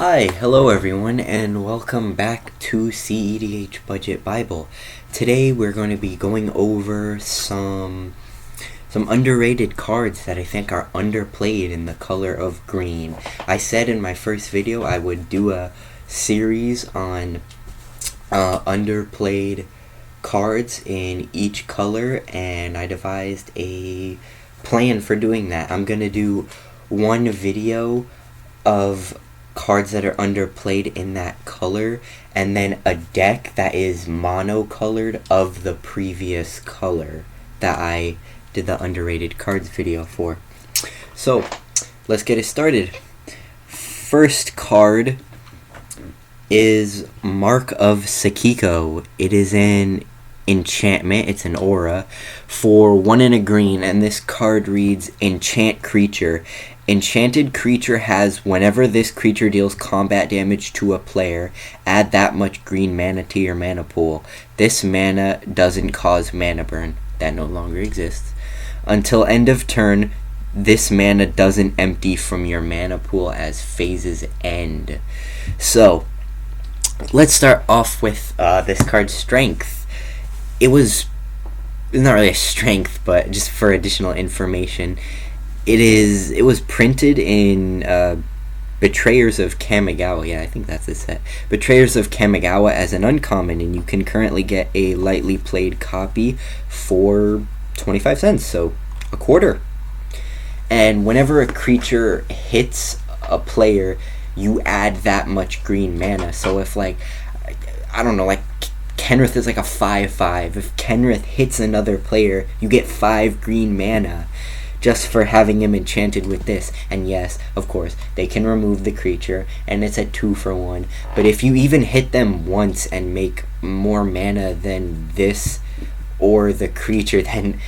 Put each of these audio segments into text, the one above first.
Hi, hello everyone, and welcome back to cedh Budget Bible. Today we're going to be going over some underrated cards that I think are underplayed in the color of green. I said in my first video I would do a series on underplayed cards in each color, and I devised a plan for doing that. I'm going to do one video of cards that are underplayed in that color, and then a deck that is monocolored of the previous color that I did the underrated cards video for. So let's get it started. First card is Mark of Sakiko. It is an enchantment, it's an aura for 1 and a green, and this card reads Enchant Creature. Enchanted creature has, whenever this creature deals combat damage to a player, add that much green mana to your mana pool. This mana doesn't cause mana burn. That no longer exists. Until end of turn, this mana doesn't empty from your mana pool as phases end. So, let's start off with this card's strength. It was not really a strength, but just for additional information. It was printed in Betrayers of Kamigawa. Yeah, I think that's the set. Betrayers of Kamigawa as an uncommon, and you can currently get a lightly played copy for 25 cents, so a quarter. And whenever a creature hits a player, you add that much green mana. So if, like, I don't know, like Kenrith is like a 5/5. If Kenrith hits another player, you get 5 green mana just for having him enchanted with this. And yes, of course, they can remove the creature, and it's a 2-for-1. But if you even hit them once and make more mana than this or the creature, then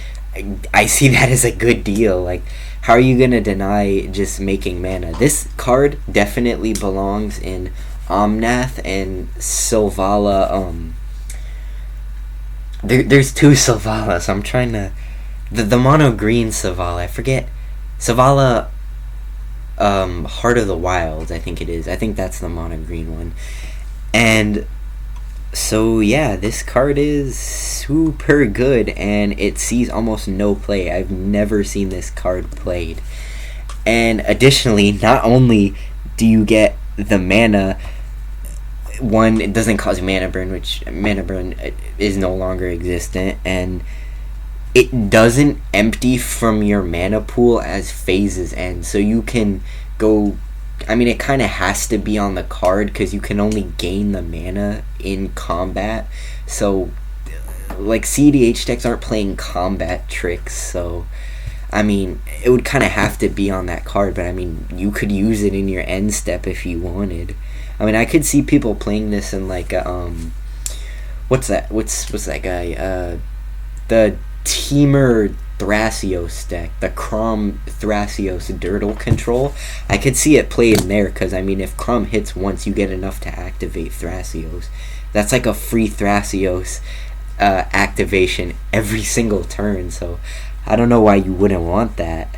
I see that as a good deal. Like, how are you gonna deny just making mana? This card definitely belongs in Omnath and Sylvala. There's 2 Sylvalas. I'm trying to... The mono green Sylvala, I forget. Sylvala Heart of the Wilds, I think it is. I think that's the mono green one. And so yeah, this card is super good, and it sees almost no play. I've never seen this card played. And additionally, not only do you get the mana, one, it doesn't cause mana burn, which mana burn is no longer existent, and it doesn't empty from your mana pool as phases end. So you can go... I mean, it kind of has to be on the card because you can only gain the mana in combat. So, like, cedh decks aren't playing combat tricks. So, I mean, it would kind of have to be on that card. But, I mean, you could use it in your end step if you wanted. I mean, I could see people playing this in, like, what's that? What's that guy? The Teamer Thrasios deck, the Crom Thrasios Dirtle control. I could see it played in there because, I mean, if Crom hits once, you get enough to activate Thrasios. That's like a free Thrasios activation every single turn, so I don't know why you wouldn't want that.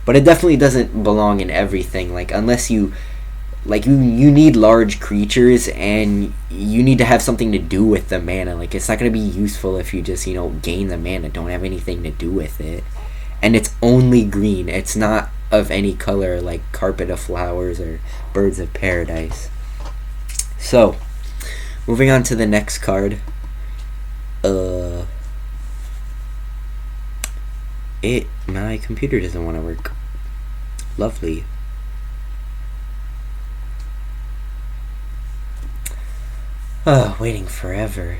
But it definitely doesn't belong in everything, like, unless you... Like, you need large creatures, and you need to have something to do with the mana. Like, it's not going to be useful if you just, gain the mana, don't have anything to do with it. And it's only green. It's not of any color like Carpet of Flowers or Birds of Paradise. So, moving on to the next card. My computer doesn't want to work. Lovely. Oh, waiting forever.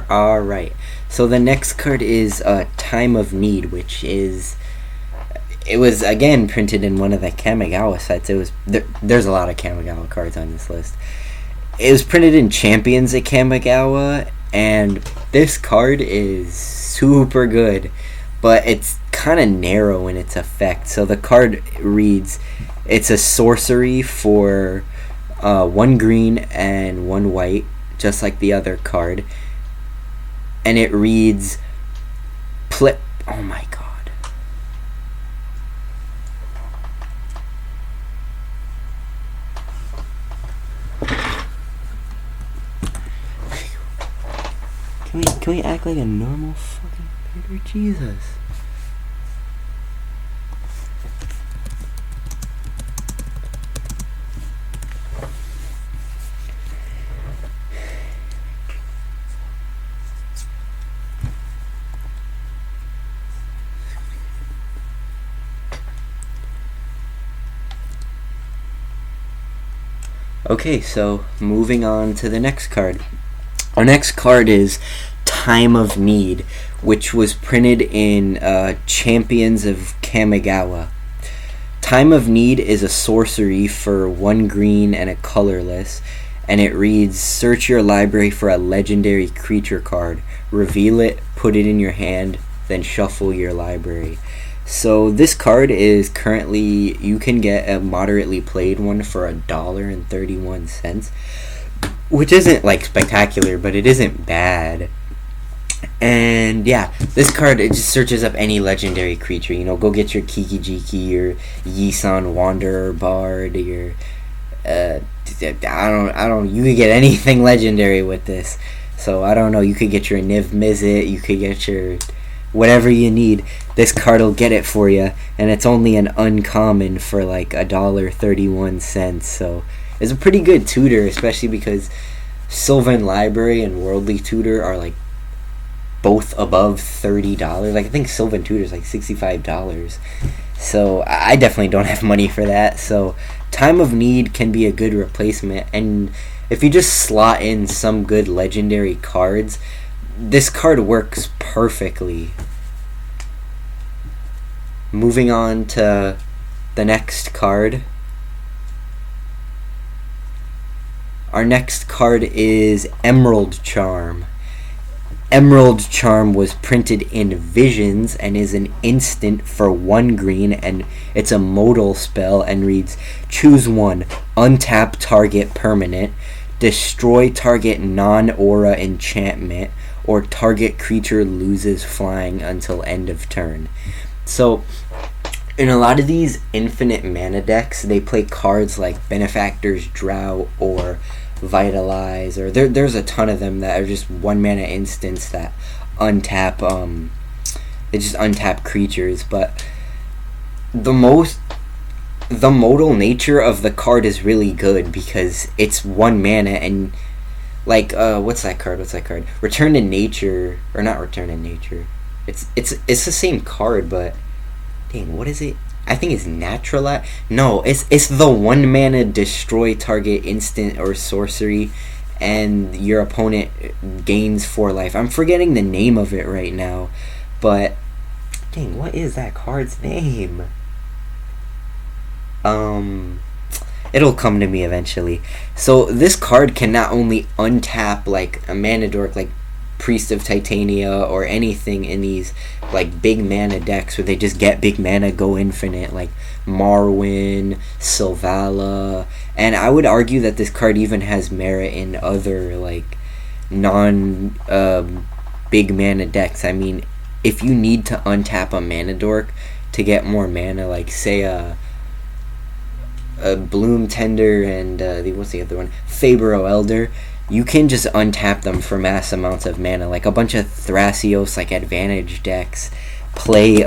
Alright, so the next card is Time of Need, which is... It was, again, printed in one of the Kamigawa sets. There's a lot of Kamigawa cards on this list. it was printed in Champions at Kamigawa, and this card is super good, but it's kind of narrow in its effect. So the card reads, it's a sorcery for 1 green and 1 white, just like the other card, and it reads, oh my god. Can we act like a normal fucking printer? Jesus. Okay, so moving on to the next card. Our next card is Time of Need, which was printed in Champions of Kamigawa. Time of Need is a sorcery for 1 green and a colorless, and it reads, search your library for a legendary creature card, reveal it, put it in your hand, then shuffle your library. So this card is currently, you can get a moderately played one for $1.31, which isn't like spectacular, but it isn't bad. And yeah, this card, it just searches up any legendary creature. You know, go get your Kiki-Jiki, your Yisan Wanderer Bard, your I don't. You could get anything legendary with this. So I don't know. You could get your Niv Mizzet. You could get your whatever you need. This card will get it for you, and it's only an uncommon for like $1.31. So it's a pretty good tutor, especially because Sylvan Library and Worldly Tutor are like both above $30. Like I think Sylvan Tutor is like $65. So I definitely don't have money for that. So Time of Need can be a good replacement, and if you just slot in some good legendary cards, this card works perfectly. Moving on to the next card. Our next card is Emerald Charm. Emerald Charm was printed in Visions and is an instant for 1 green, and it's a modal spell and reads, choose 1, untap target permanent, destroy target non-aura enchantment, or target creature loses flying until end of turn. So in a lot of these infinite mana decks, they play cards like Benefactor's Drought or Vitalize, or there's a ton of them that are just 1 mana instants that untap they just untap creatures. But the modal nature of the card is really good because it's 1 mana, and like what's that card? Return to Nature, or not Return to Nature. It's the same card, but dang, what is it? I think it's Natural. No, it's the 1 mana destroy target instant or sorcery, and your opponent gains 4 life. I'm forgetting the name of it right now, but dang, what is that card's name? It'll come to me eventually. So this card can not only untap like a mana dork like Priest of Titania or anything in these like big mana decks where they just get big mana, go infinite, like Marwyn, Sylvala, and I would argue that this card even has merit in other like non big mana decks. I mean, if you need to untap a mana dork to get more mana, like say a Bloom Tender and what's the other one, Fabro Elder, you can just untap them for mass amounts of mana. Like a bunch of Thrasios like advantage decks play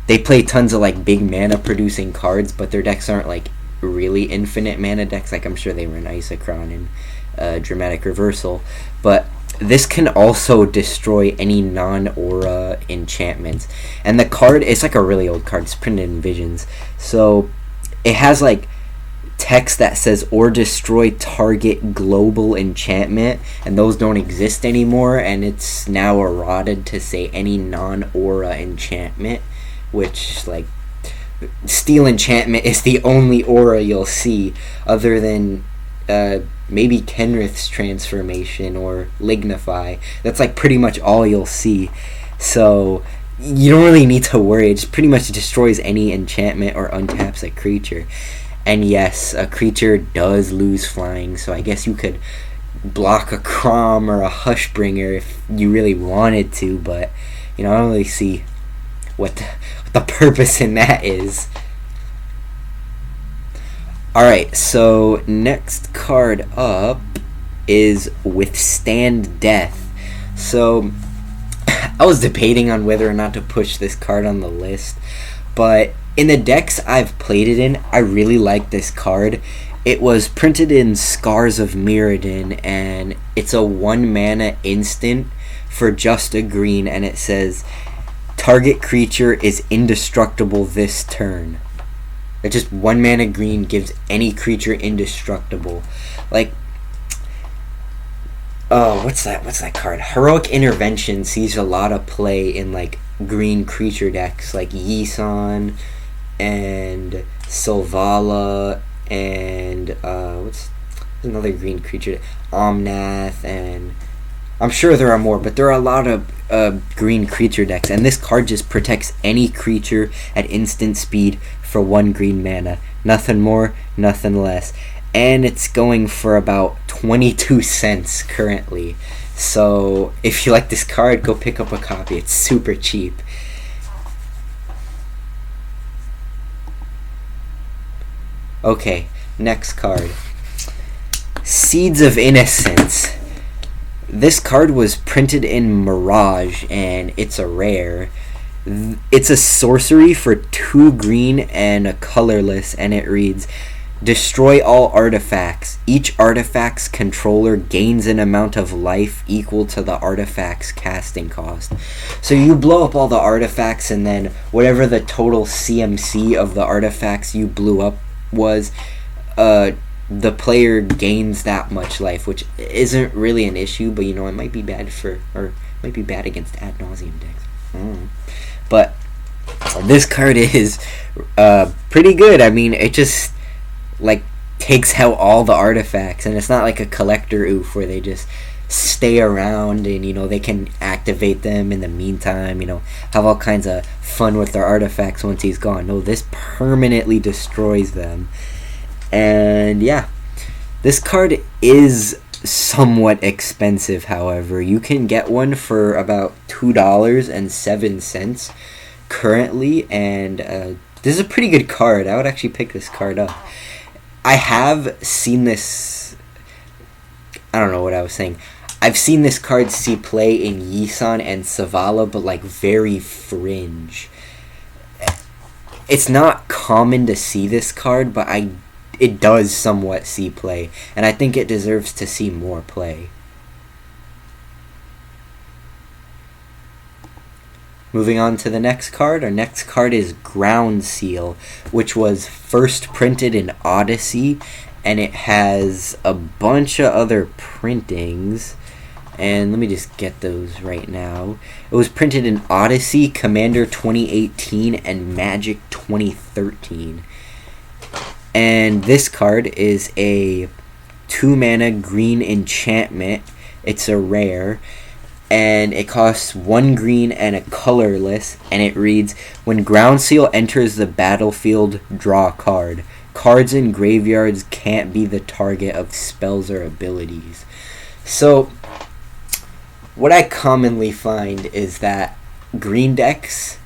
they play tons of like big mana producing cards, but their decks aren't like really infinite mana decks. Like I'm sure they were in Isochron and Dramatic Reversal, but this can also destroy any non-aura enchantments. And the card, it's like a really old card, it's printed in Visions, so it has like text that says or destroy target global enchantment, and those don't exist anymore, and it's now eroded to say any non-aura enchantment, which like Steel Enchantment is the only aura you'll see other than maybe Kenrith's transformation or Lignify. That's like pretty much all you'll see. So you don't really need to worry. It just pretty much destroys any enchantment or untaps a creature. And yes, a creature does lose flying, so I guess you could block a Crom or a Hushbringer if you really wanted to, but I don't really see what the purpose in that is. Alright, so next card up is Withstand Death. So I was debating on whether or not to push this card on the list, but in the decks I've played it in, I really like this card. It was printed in Scars of Mirrodin, and it's a 1-mana instant for just a green, and it says, target creature is indestructible this turn. It's just 1-mana green, gives any creature indestructible. Like, oh, what's that card? Heroic Intervention sees a lot of play in, like, green creature decks, like Yisan and Sylvala, and what's another green creature? Omnath, and I'm sure there are more, but there are a lot of green creature decks, and this card just protects any creature at instant speed for 1 green mana. Nothing more, nothing less. And it's going for about 22 cents currently. So if you like this card, go pick up a copy. It's super cheap. Okay, next card. Seeds of Innocence. This card was printed in Mirage, and it's a rare. It's a sorcery for 2 green and a colorless, and it reads, destroy all artifacts. Each artifact's controller gains an amount of life equal to the artifact's casting cost. So you blow up all the artifacts, and then whatever the total CMC of the artifacts you blew up was, the player gains that much life, which isn't really an issue, but it might be bad might be bad against ad nauseum decks. But this card is pretty good. I mean, it just like takes out all the artifacts, and it's not like a collector oof where they just stay around and they can activate them in the meantime, have all kinds of fun with their artifacts once he's gone. No, this permanently destroys them. And yeah, this card is somewhat expensive. However, you can get one for about $2.07 currently, and this is a pretty good card. I would actually pick this card up. I have seen this, I don't know what I was saying. I've seen this card see play in Yisan and Sylvala, but like very fringe. It's not common to see this card, but it does somewhat see play, and I think it deserves to see more play. Moving on to the next card. Our next card is Ground Seal, which was first printed in Odyssey, and it has a bunch of other printings. And let me just get those right now. It was printed in Odyssey, Commander 2018, and Magic 2013. And this card is a 2-mana green enchantment. It's a rare. And it costs 1 green and a colorless. And it reads, when Ground Seal enters the battlefield, draw a card. Cards in graveyards can't be the target of spells or abilities. So what I commonly find is that green decks,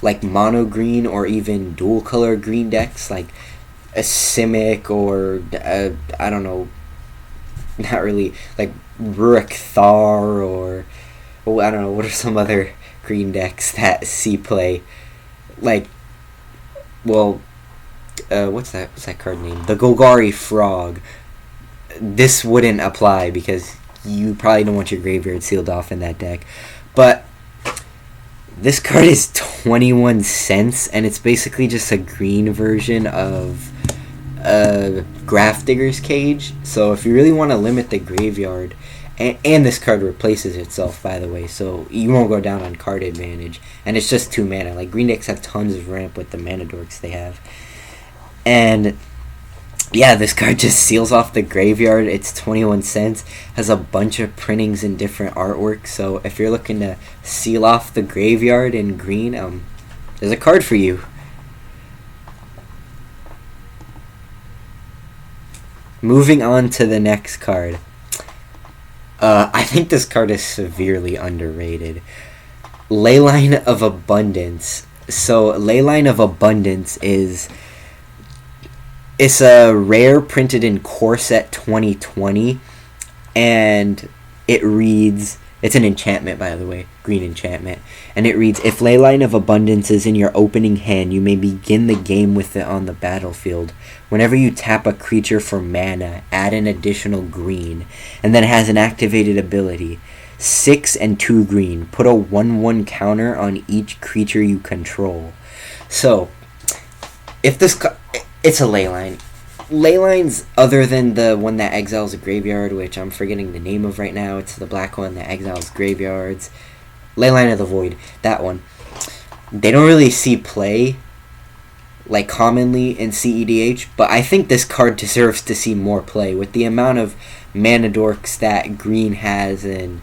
like mono green or even dual color green decks, like a Simic or I don't know, not really, like Rurik Thar, or I don't know, what are some other green decks that see play? Like, well, what's that card name? The Golgari Frog. This wouldn't apply because you probably don't want your graveyard sealed off in that deck. But this card is 21 cents, and it's basically just a green version of Grafdigger's Cage. So if you really want to limit the graveyard, and this card replaces itself, by the way, so you won't go down on card advantage, and it's just 2 mana. Like, green decks have tons of ramp with the mana dorks they have. And yeah, this card just seals off the graveyard. It's 21 cents. Has a bunch of printings and different artwork. So if you're looking to seal off the graveyard in green, there's a card for you. Moving on to the next card. I think this card is severely underrated. Leyline of Abundance. So Leyline of Abundance is... It's a rare printed in Core Set 2020, and it reads... It's an enchantment, by the way. Green enchantment. And it reads, if Leyline of Abundance is in your opening hand, you may begin the game with it on the battlefield. Whenever you tap a creature for mana, add an additional green. And then it has an activated ability. 6 and 2 green. Put a 1/1 counter on each creature you control. So, if this... It's a Leyline. Leylines, other than the one that exiles a graveyard, which I'm forgetting the name of right now, it's the black one that exiles graveyards. Leyline of the Void, that one. They don't really see play, like, commonly in cedh, but I think this card deserves to see more play. With the amount of mana dorks that green has, and,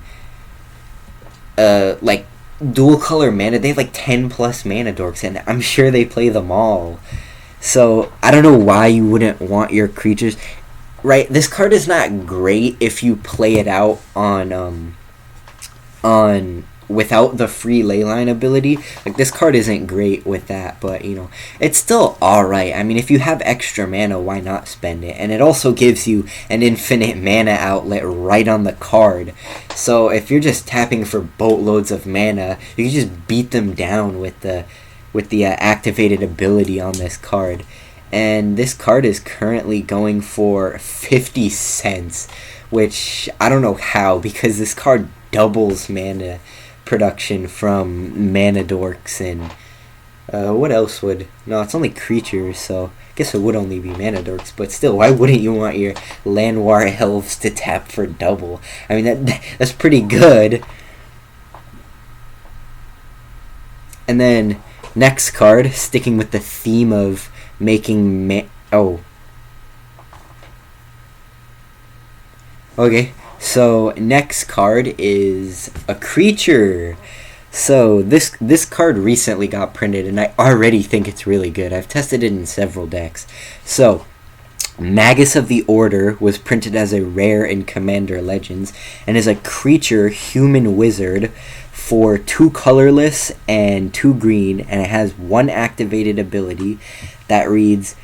like, dual color mana, they have, like, 10 plus mana dorks, and I'm sure they play them all. So, I don't know why you wouldn't want your creatures... Right, this card is not great if you play it out on without the free Leyline ability. Like, this card isn't great with that, but, you know, it's still alright. I mean, if you have extra mana, why not spend it? And it also gives you an infinite mana outlet right on the card. So, if you're just tapping for boatloads of mana, you can just beat them down with the activated ability on this card. And this card is currently going for 50 cents, which I don't know how, because this card doubles mana production from mana dorks. And what else would... No, it's only creatures, so I guess it would only be mana dorks, but still, why wouldn't you want your Llanowar elves to tap for double? I mean, that's pretty good. And then next card, sticking with the theme of making okay, so next card is a creature. So this card recently got printed, and I already think it's really good. I've tested it in several decks. So Magus of the Order was printed as a rare in Commander Legends, and is a creature human wizard for 2 colorless and 2 green, and it has 1 activated ability that reads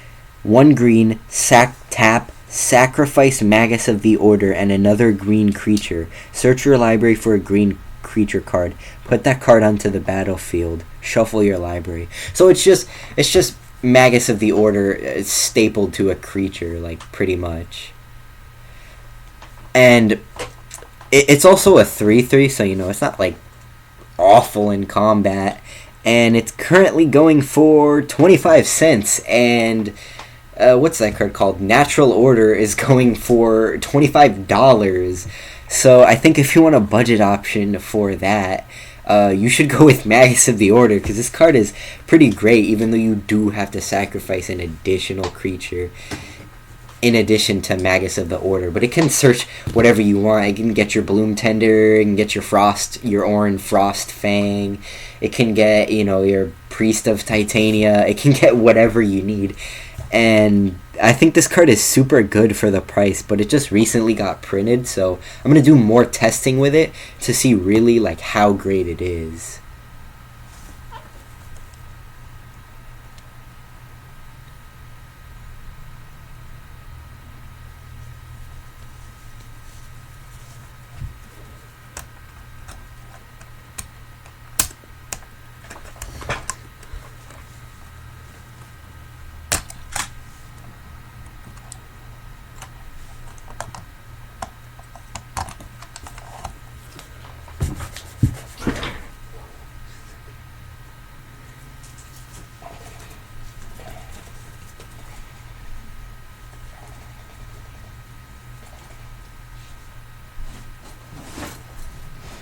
1 green, tap, sacrifice Magus of the Order and another green creature. Search your library for a green creature card. Put that card onto the battlefield. Shuffle your library. So it's just Magus of the Order stapled to a creature, like, pretty much. And it's also a 3/3, so, you know, it's not, like, awful in combat. And it's currently going for 25 cents. And what's that card called? Natural Order is going for $25. So I think if you want a budget option for that, you should go with Magus of the Order, because this card is pretty great, even though you do have to sacrifice an additional creature in addition to Magus of the Order. But it can search whatever you want. It can get your Bloom Tender, it can get your Orin Frost Fang, it can get, you know, your Priest of Titania, it can get whatever you need. And I think this card is super good for the price, but it just recently got printed, so I'm going to do more testing with it to see really, like, how great it is.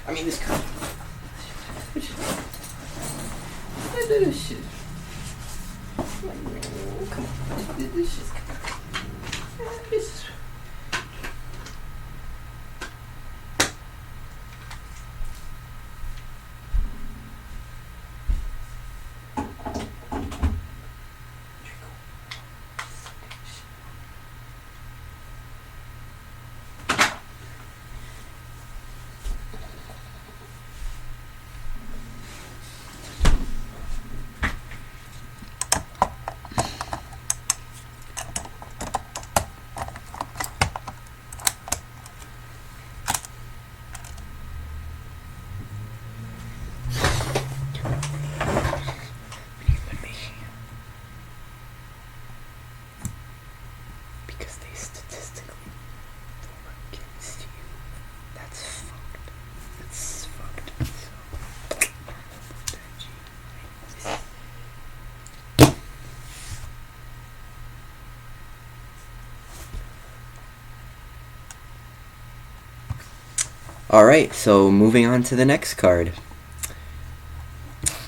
I mean, this card. Come on. This shit's... This. Because they statistically work against you. That's fucked. That's fucked. Alright, so moving on to the next card.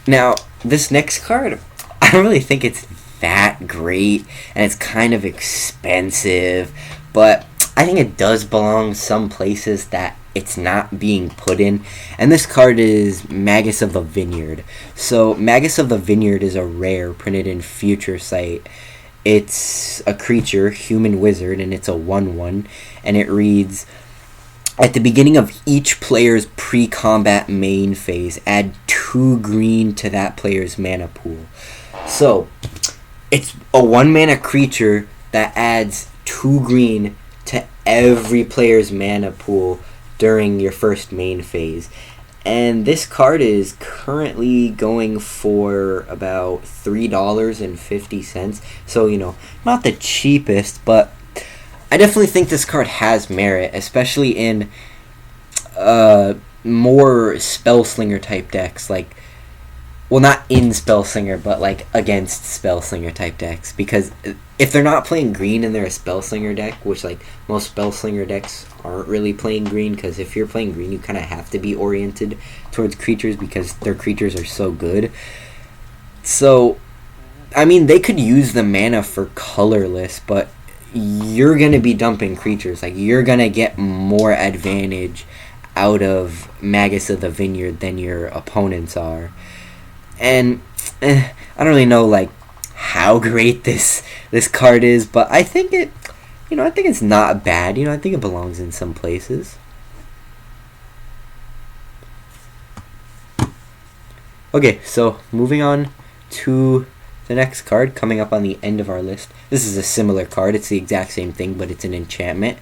Now, this next card, I don't really think it's that great, and it's kind of expensive, but I think it does belong some places that it's not being put in. And this card is Magus of the Vineyard. So Magus of the Vineyard is a rare printed in Future Sight. It's a creature, human wizard, and it's a 1/1, and it reads, at the beginning of each player's pre-combat main phase, add 2 green to that player's mana pool. So, it's a 1-mana creature that adds 2 green to every player's mana pool during your first main phase. And this card is currently going for about $3.50. So, not the cheapest, but I definitely think this card has merit, especially in more Spellslinger type decks, not in Spellslinger, but against Spellslinger type decks, because if they're not playing green and they're a Spellslinger deck, which most Spellslinger decks aren't really playing green, because if you're playing green you kind of have to be oriented towards creatures because their creatures are so good. So, they could use the mana for colorless, but you're going to be dumping creatures. You're going to get more advantage out of Magus of the Vineyard than your opponents are. And I don't really know how great this card is, but I think I think it's not bad. I think it belongs in some places. Okay, so moving on to the next card, coming up on the end of our list. This is a similar card. It's the exact same thing, but it's an enchantment,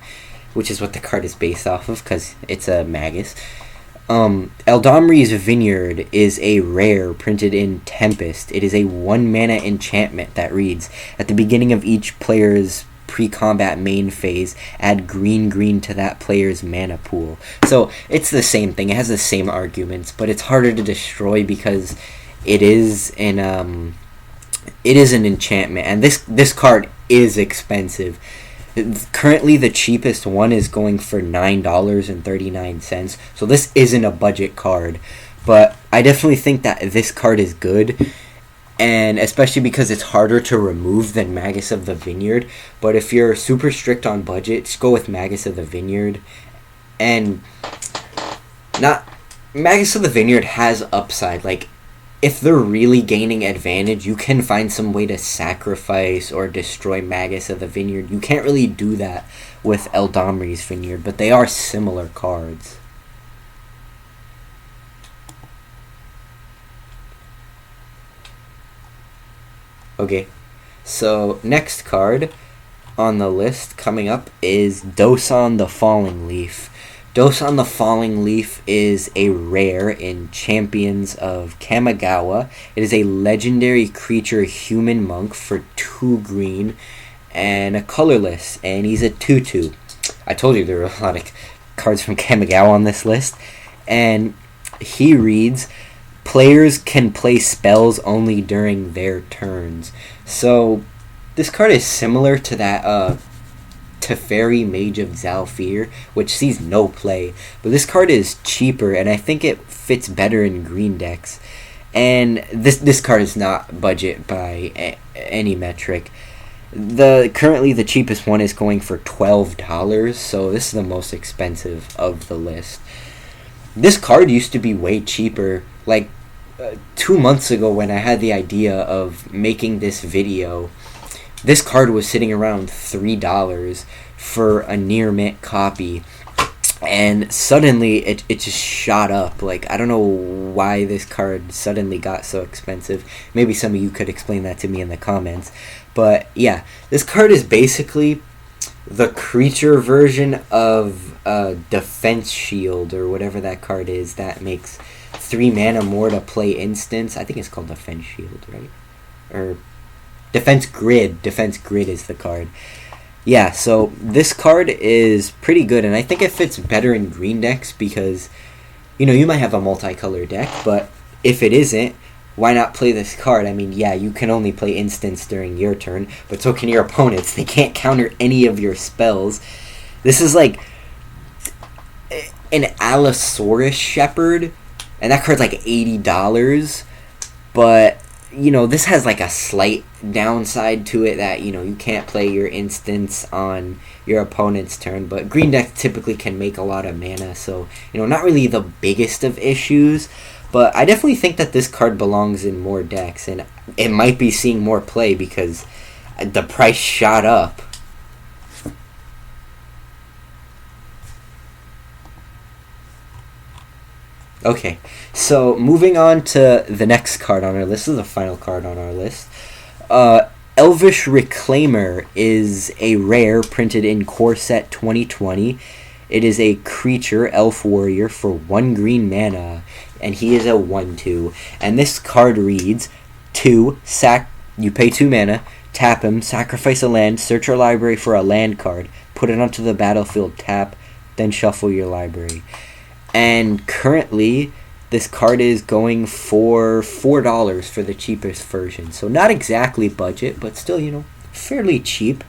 which is what the card is based off of, because it's a Magus. Eldamri's Vineyard is a rare printed in Tempest. It is a 1-mana enchantment that reads, at the beginning of each player's pre-combat main phase, add green to that player's mana pool. So it's the same thing. It has the same arguments, but it's harder to destroy because it is an enchantment, and this card is expensive. Currently, the cheapest one is going for $9.39, so this isn't a budget card, but I definitely think that this card is good, and especially because it's harder to remove than Magus of the Vineyard. But if you're super strict on budget, just go with Magus of the Vineyard. And Magus of the Vineyard has upside. If they're really gaining advantage, you can find some way to sacrifice or destroy Magus of the Vineyard. You can't really do that with Eldamri's Vineyard, but they are similar cards. Okay, so next card on the list coming up is Dosan the Falling Leaf. Dosan the Falling Leaf is a rare in Champions of Kamigawa. It is a legendary creature human monk for 2 green and a colorless, and he's a 2/2. I told you there were a lot of cards from Kamigawa on this list. And he reads, players can play spells only during their turns. So this card is similar to that Teferi Mage of Zalfir, which sees no play, but this card is cheaper, and I think it fits better in green decks. And this card is not budget by any metric, Currently the cheapest one is going for $12, so this is the most expensive of the list. This card used to be way cheaper. Like 2 months ago when I had the idea of making this video, this card was sitting around $3 for a near mint copy. And suddenly it just shot up. Like, I don't know why this card suddenly got so expensive. Maybe some of you could explain that to me in the comments. But yeah, this card is basically the creature version of Defense Shield, or whatever that card is that makes 3 mana more to play instance. I think it's called Defense Shield, right? Or Defense Grid. Defense Grid is the card. Yeah, so this card is pretty good, and I think it fits better in green decks because, you know, you might have a multicolor deck, but if it isn't, why not play this card? I mean, yeah, you can only play instants during your turn, but so can your opponents. They can't counter any of your spells. This is like an Allosaurus Shepherd, and that card's like $80, but you know, this has like a slight downside to it that, you know, you can't play your instants on your opponent's turn, but green decks typically can make a lot of mana, so, you know, not really the biggest of issues, but I definitely think that this card belongs in more decks, and it might be seeing more play because the price shot up. Okay, so moving on to the next card on our list. This is the final card on our list. Elvish Reclaimer is a rare printed in Core Set 2020. It is a creature, elf warrior, for 1 green mana, and he is a 1/2. And this card reads, you pay 2 mana, tap him, sacrifice a land, search your library for a land card, put it onto the battlefield, tap, then shuffle your library. And currently, this card is going for $4 for the cheapest version. So not exactly budget, but still, you know, fairly cheap.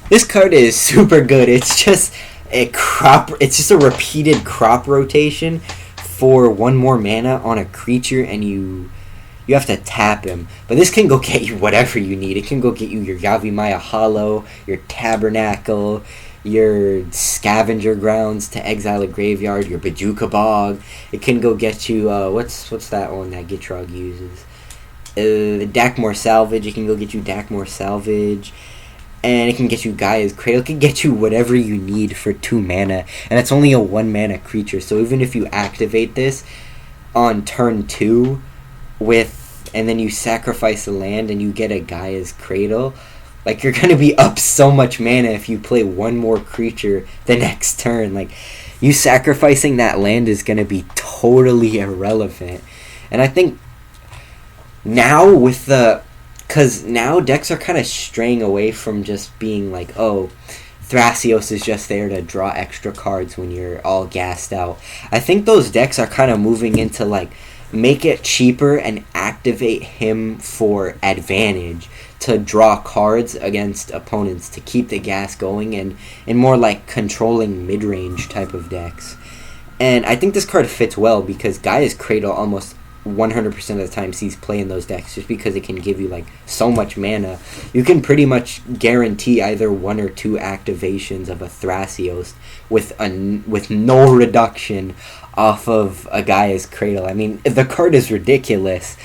This card is super good. It's just it's just a repeated crop rotation for 1 more mana on a creature, and you have to tap him. But this can go get you whatever you need. It can go get you your Yavimaya Hollow, your Tabernacle, your Scavenger Grounds to exile a graveyard, your Bajuka Bog. It can go get you, what's that one that Gitrog uses? Dakmor Salvage. It can go get you Dakmor Salvage. And it can get you Gaia's Cradle. It can get you whatever you need for 2 mana. And it's only a 1 mana creature. So even if you activate this on turn 2 and then you sacrifice a land and you get a Gaia's Cradle, like, you're going to be up so much mana if you play 1 more creature the next turn. Like, you sacrificing that land is going to be totally irrelevant. And I think now because now decks are kind of straying away from just being like, oh, Thrasios is just there to draw extra cards when you're all gassed out. I think those decks are kind of moving into, like, make it cheaper and activate him for advantage to draw cards against opponents to keep the gas going, and more like controlling mid-range type of decks. And I think this card fits well because Gaia's Cradle almost 100% of the time sees play in those decks just because it can give you like so much mana. You can pretty much guarantee either 1 or 2 activations of a Thrasios with no reduction off of a Gaia's Cradle. I mean, the card is ridiculous,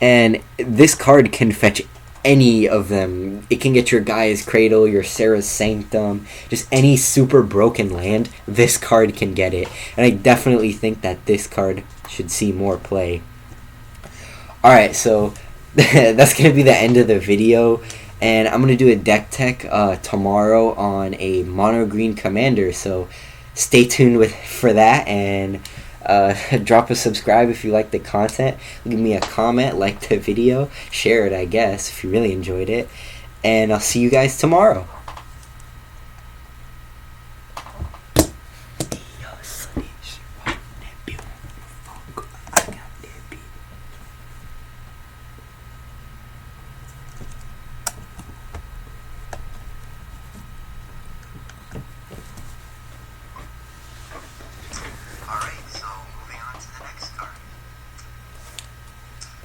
and this card can fetch any of them. It can get your Gaia's Cradle, your Sarah's Sanctum, just any super broken land. This card can get it, and I definitely think that this card should see more play. Alright, so that's going to be the end of the video, and I'm going to do a deck tech tomorrow on a mono green commander, so stay tuned for that, and drop a subscribe if you like the content. Leave me a comment, like the video, share it, I guess, if you really enjoyed it, and I'll see you guys tomorrow.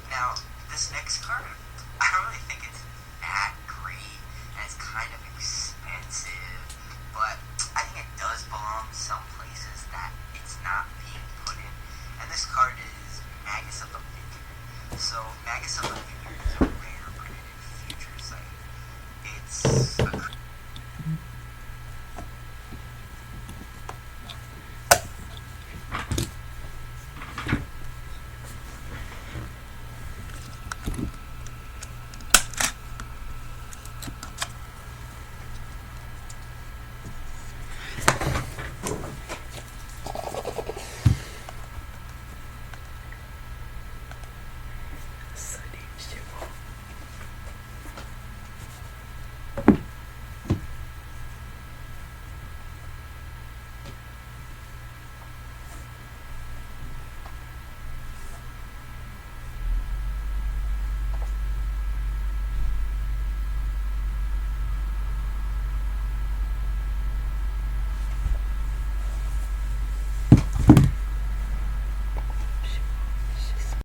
Now, this next card, I don't really think it's that kind of expensive, but I think it does belong some places that it's not being put in. And this card is Magus of the Vineyard. So Magus of the Vineyard is a rare printed future sight. It's a